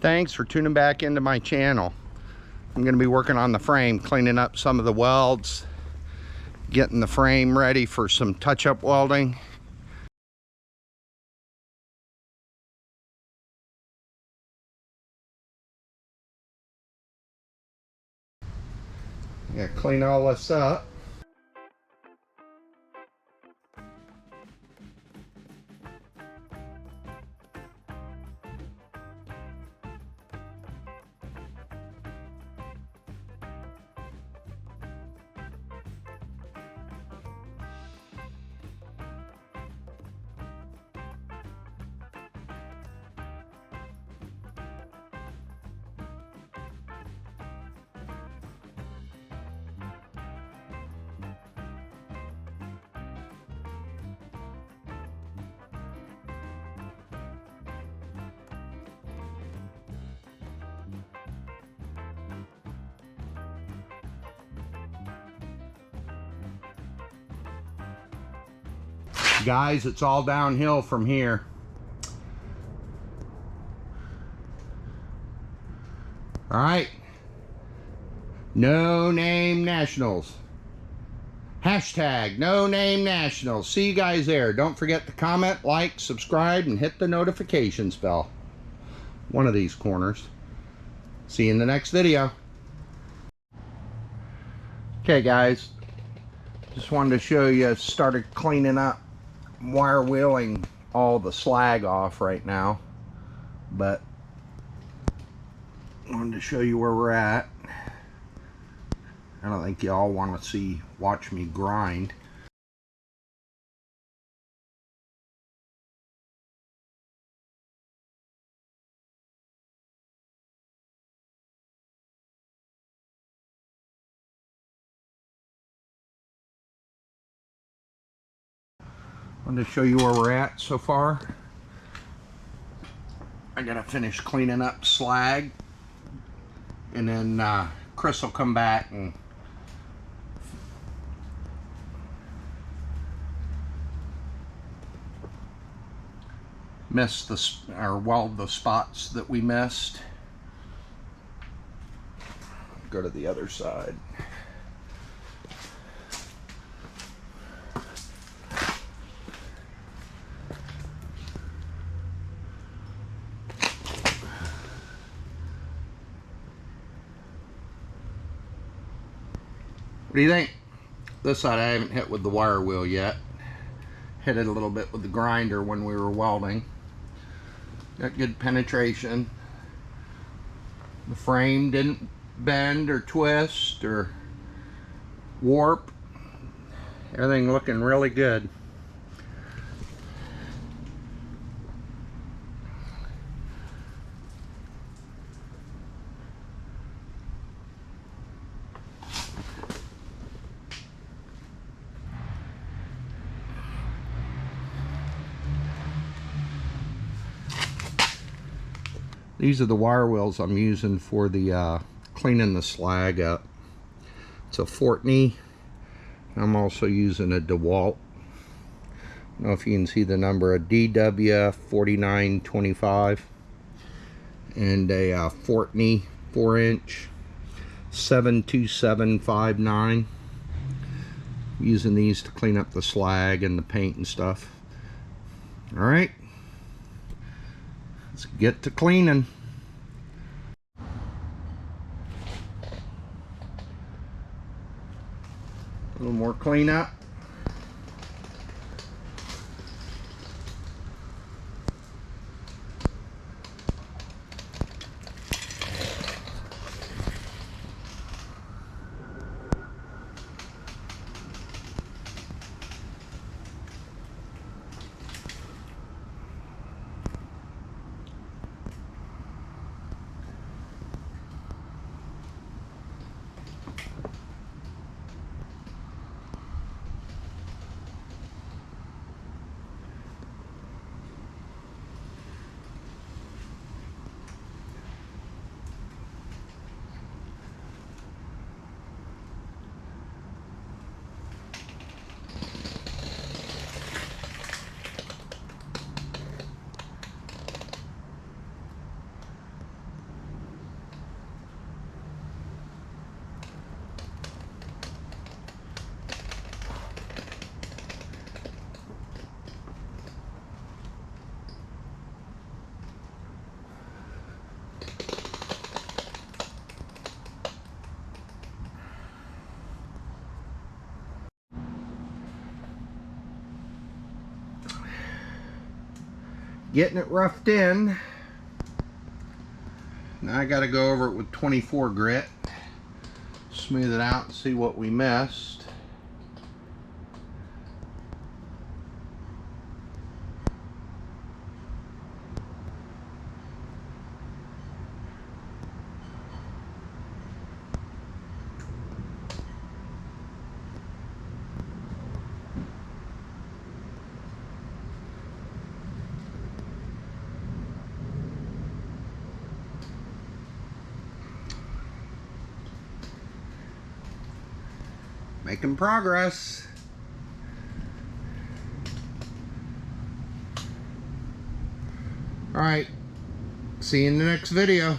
Thanks for tuning back into my channel. I'm going to be working on the frame, cleaning up some of the welds, getting the frame ready for some touch-up welding. Yeah, clean all this up. Guys, it's all downhill from here. All right. No Name Nationals. Hashtag No Name Nationals. See you guys there. Don't forget to comment, like, subscribe, and hit the notifications bell. One of these corners. See you in the next video. Okay, guys. Just wanted to show you, started cleaning up, wire wheeling all the slag off right now, but wanted to show you where we're at. I don't think y'all want to watch me grind. Wanted to show you where we're at so far. I gotta finish cleaning up slag, and then Chris will come back and weld the spots that we missed. Go to the other side. What do you think? This side I haven't hit with the wire wheel yet. Hit it a little bit with the grinder when we were welding. Got good penetration. The frame didn't bend or twist or warp. Everything looking really good. These are the wire wheels I'm using for the cleaning the slag up. It's a Fortney. I'm also using a DeWalt. I don't know if you can see the number, a DW4925, and a Fortney 4-inch 72759. Using these to clean up the slag and the paint and stuff. All right. Let's get to cleaning. A little more cleanup. Getting it roughed in. Now I got to go over it with 24 grit, smooth it out and see what we missed. Making progress. All right, see you in the next video.